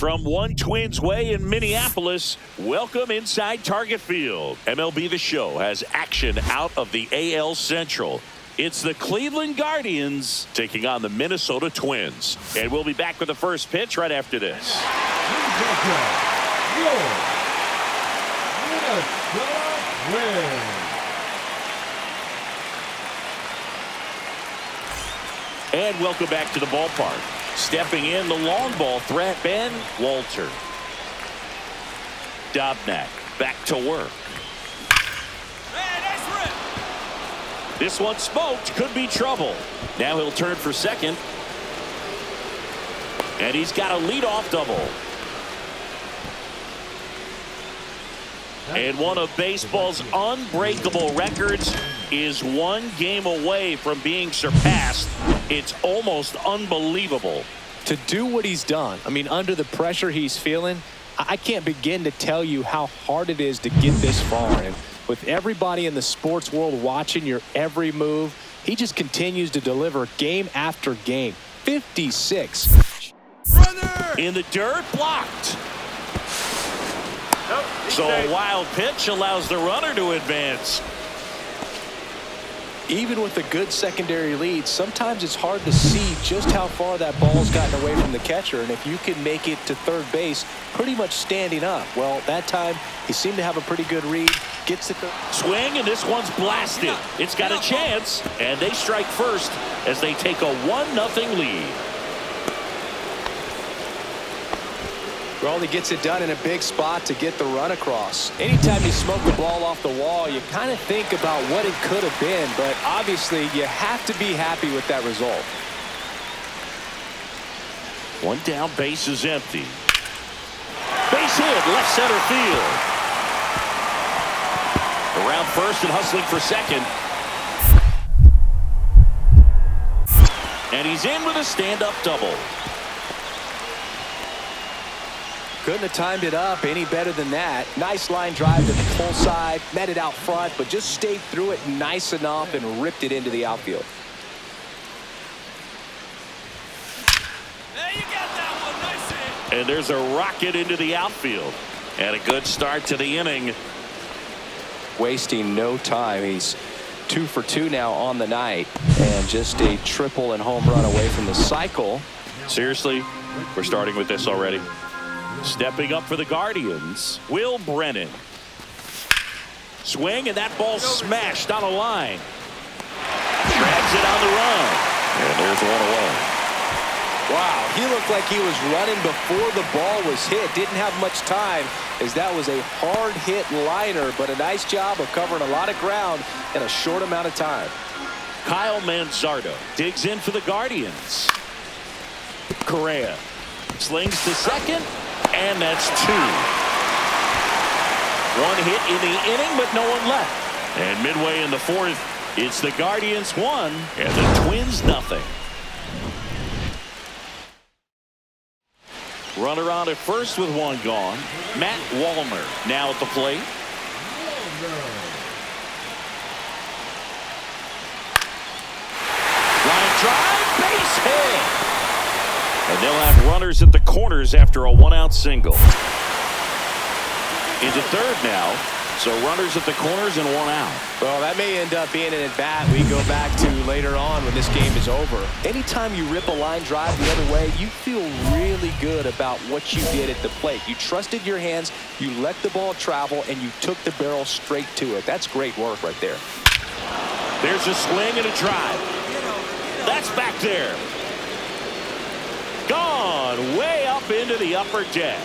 From One Twins Way in Minneapolis, welcome inside Target Field. MLB The Show has action out of the AL Central. It's the Cleveland Guardians taking on the Minnesota Twins. And we'll be back with the first pitch right after this. And welcome back to the ballpark. Stepping in, the long ball threat, Ben Walter. Dobnak back to work. Hey, nice rip. This one smoked, could be trouble. Now he'll turn for second. And he's got a leadoff double. And one of baseball's unbreakable records is one game away from being surpassed. It's almost unbelievable. To do what he's done, I mean, under the pressure he's feeling, I can't begin to tell you how hard it is to get this far. And with everybody in the sports world watching your every move, he just continues to deliver game after game. 56. Runner! In the dirt, blocked. Nope, So a wild pitch allows the runner to advance. Even with a good secondary lead, sometimes it's hard to see just how far that ball's gotten away from the catcher. And if you can make it to third base pretty much standing up, well, that time he seemed to have a pretty good read. Gets the Swing, and this one's blasted. It's got a chance, and they strike first as they take a 1-0 lead. Well, he gets it done in a big spot to get the run across. Anytime you smoke the ball off the wall, you kind of think about what it could have been, but obviously you have to be happy with that result. One down, base is empty. Base hit, left center field. Around first and hustling for second. And he's in with a stand-up double. Couldn't have timed it up any better than that. Nice line drive to the full side, met it out front, but just stayed through it nice enough and ripped it into the outfield. Hey, you got that one. Nice hit. And there's a rocket into the outfield. And a good start to the inning. Wasting no time. He's 2 for 2 now on the night, and just a triple and home run away from the cycle. Seriously, we're starting with this already. Stepping up for the Guardians, Will Brennan. Swing, and that ball smashed on a line. Grabs it on the run. And there's one away. Wow, he looked like he was running before the ball was hit. Didn't have much time, as that was a hard hit liner, but a nice job of covering a lot of ground in a short amount of time. Kyle Manzardo digs in for the Guardians. Correa slings to second. And that's 2. One hit in the inning, but no one left. And midway in the fourth, it's the Guardians 1 and the Twins 0. Runner on at first with one gone. Matt Wallner now at the plate. Line drive, base hit. And they'll have runners at the corners after a 1-out single. Into third now. So runners at the corners and 1 out. Well, that may end up being an at-bat we go back to later on when this game is over. Anytime you rip a line drive the other way, you feel really good about what you did at the plate. You trusted your hands, you let the ball travel, and you took the barrel straight to it. That's great work right there. There's a swing and a drive. That's back there. Gone way up into the upper deck.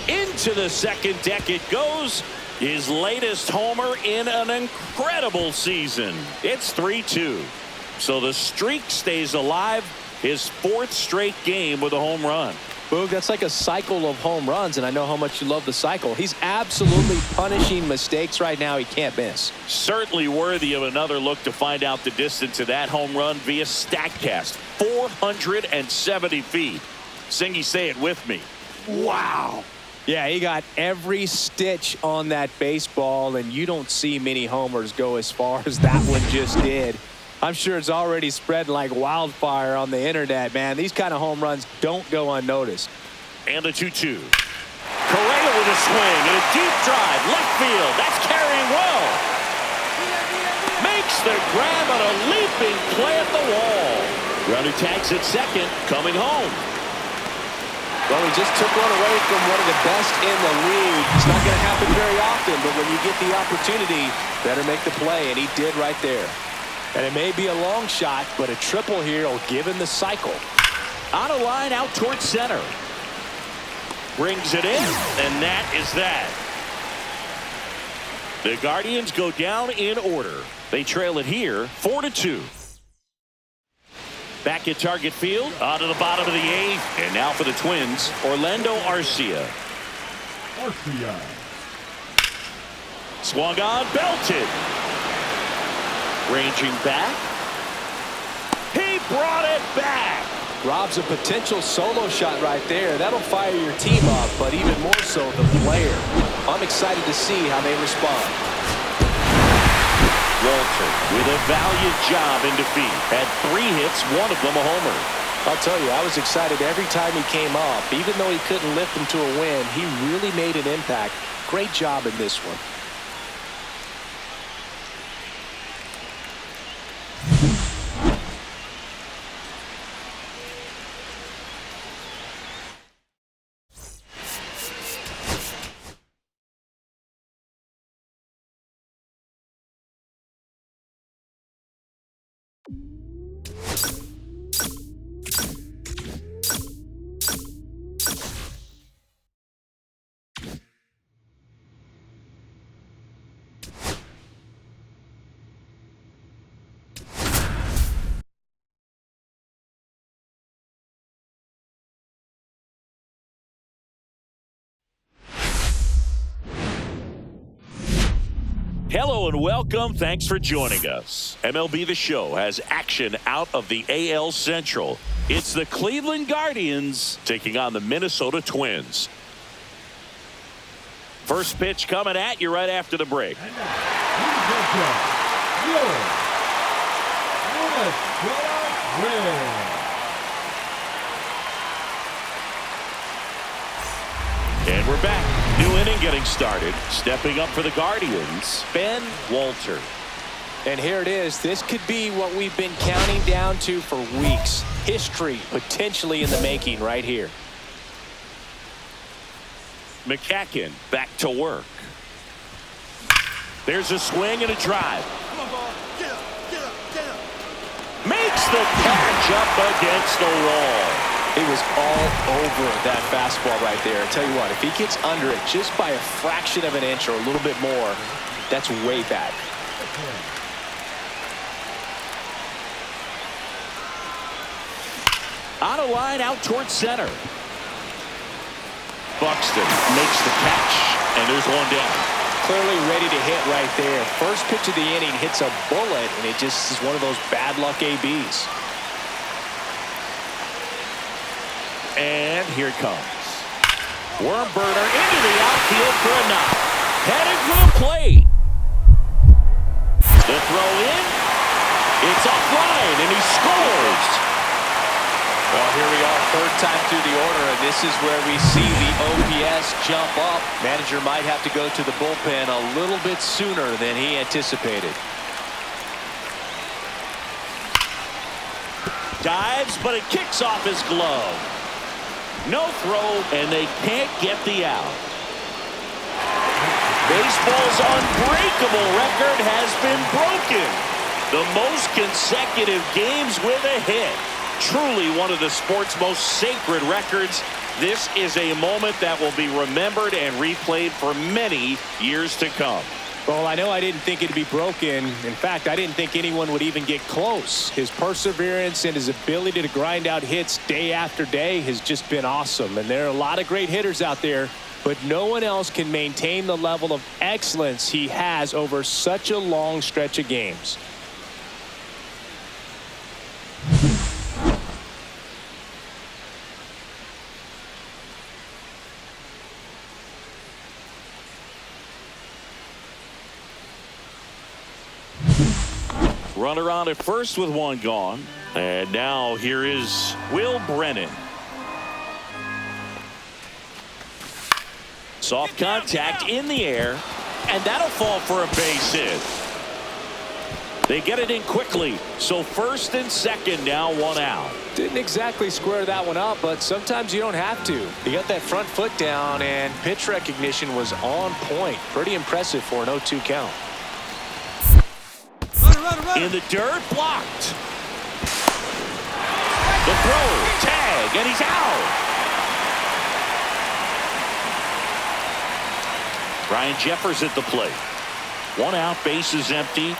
Into the second deck it goes. His latest homer in an incredible season. It's 3-2. So the streak stays alive. His 4th straight game with a home run. Boog, that's like a cycle of home runs, and I know how much you love the cycle. He's absolutely punishing mistakes right now he can't miss. Certainly worthy of another look to find out the distance of that home run via StatCast. 470 feet. Singy, say it with me. Wow. Yeah, he got every stitch on that baseball, and you don't see many homers go as far as that one just did. I'm sure it's already spread like wildfire on the internet, man. These kind of home runs don't go unnoticed. And the 2-2. Correa with a swing and a deep drive. Left field. That's carrying well. Makes the grab on a leaping play at the wall. Runner tags at second. Coming home. Well, he just took one away from one of the best in the league. It's not going to happen very often, but when you get the opportunity, better make the play, and he did right there. And it may be a long shot, but a triple here will give him the cycle. On a line out towards center. Brings it in, and that is that. The Guardians go down in order. They trail it here, 4-2. Back at Target Field, out to the bottom of the eighth. And now for the Twins, Orlando Arcia. Swung on, belted. Ranging back. He brought it back. Rob's a potential solo shot right there. That'll fire your team up, but even more so the player. I'm excited to see how they respond. Walter with a valiant job in defeat. Had 3 hits, one of them a homer. I'll tell you, I was excited every time he came up. Even though he couldn't lift them to a win, he really made an impact. Great job in this one. Hello and welcome. Thanks for joining us. MLB The Show has action out of the AL Central. It's the Cleveland Guardians taking on the Minnesota Twins. First pitch coming at you right after the break. And we're back. New inning getting started. Stepping up for the Guardians, Ben Walter. And here it is. This could be what we've been counting down to for weeks. History potentially in the making right here. McCacken back to work. There's a swing and a drive. Come on, ball. Get up, get up, get up. Makes the catch up against the wall. He was all over that fastball right there. I tell you what, if he gets under it just by a fraction of an inch or a little bit more, that's way back. On a line out towards center. Buxton makes the catch, and there's one down. Clearly ready to hit right there. First pitch of the inning hits a bullet, and it just is one of those bad luck ABs. And here it comes. Worm burner into the outfield for a knock. Headed for the plate. The throw in. It's offline, and he scores. Well, here we are, third time through the order, and this is where we see the OPS jump up. Manager might have to go to the bullpen a little bit sooner than he anticipated. Dives, but it kicks off his glove. No throw, and they can't get the out. Baseball's unbreakable record has been broken. The most consecutive games with a hit. Truly one of the sport's most sacred records. This is a moment that will be remembered and replayed for many years to come. Well, I know I didn't think it'd be broken. In fact, I didn't think anyone would even get close. His perseverance and his ability to grind out hits day after day has just been awesome. And there are a lot of great hitters out there, but no one else can maintain the level of excellence he has over such a long stretch of games. Runner on at first with one gone. And now here is Will Brennan. Soft contact in the air, and that'll fall for a base hit. They get it in quickly, so first and second, now one out. Didn't exactly square that one up, but sometimes you don't have to. He got that front foot down, and pitch recognition was on point. Pretty impressive for an 0-2 count. In the dirt, blocked. The throw, tag, and he's out. Ryan Jeffers at the plate. One out, bases empty.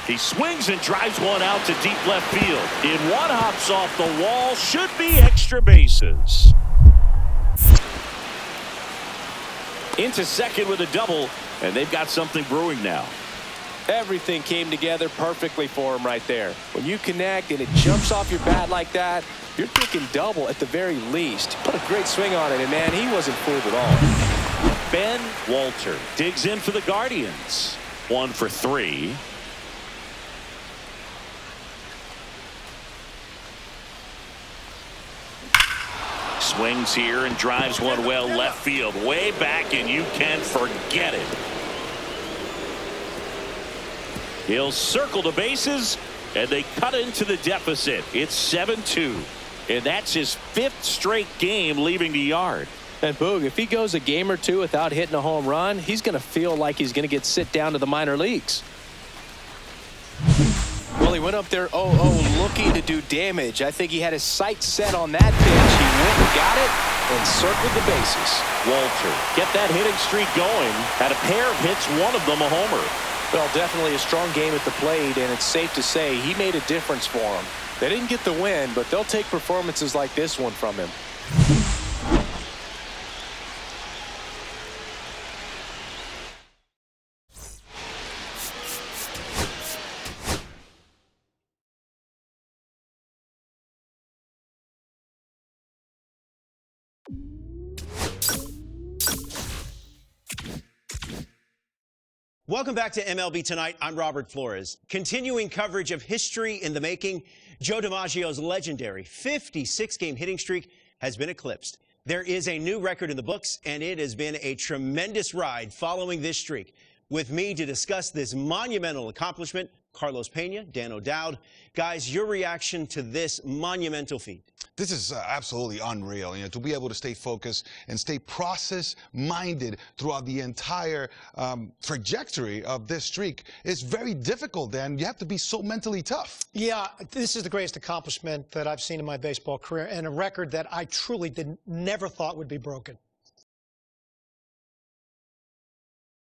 He swings and drives one out to deep left field. In one, hops off the wall. Should be extra bases. Into second with a double, and they've got something brewing now. Everything came together perfectly for him right there. When you connect and it jumps off your bat like that, you're thinking double at the very least. Put a great swing on it, and man, he wasn't fooled at all. Ben Walter digs in for the Guardians. 1 for 3. Swings here and drives one well left field, way back, and you can forget it. He'll circle the bases, and they cut into the deficit. It's 7-2, and that's his 5th straight game leaving the yard. And Boog, if he goes a game or two without hitting a home run, he's going to feel like he's going to get sit down to the minor leagues. Well, he went up there 0-0 looking to do damage. I think he had his sights set on that pitch. He went and got it and circled the bases. Walter get that hitting streak going. Had a pair of hits, one of them a homer. Well, definitely a strong game at the plate, and it's safe to say he made a difference for them. They didn't get the win, but they'll take performances like this one from him. Welcome back to MLB Tonight. I'm Robert Flores. Continuing coverage of history in the making, Joe DiMaggio's legendary 56-game hitting streak has been eclipsed. There is a new record in the books, and it has been a tremendous ride following this streak. With me to discuss this monumental accomplishment, Carlos Pena, Dan O'Dowd. Guys, your reaction to this monumental feat? This is absolutely unreal, to be able to stay focused and stay process-minded throughout the entire trajectory of this streak is very difficult, Dan. You have to be so mentally tough. Yeah, this is the greatest accomplishment that I've seen in my baseball career, and a record that I truly never thought would be broken.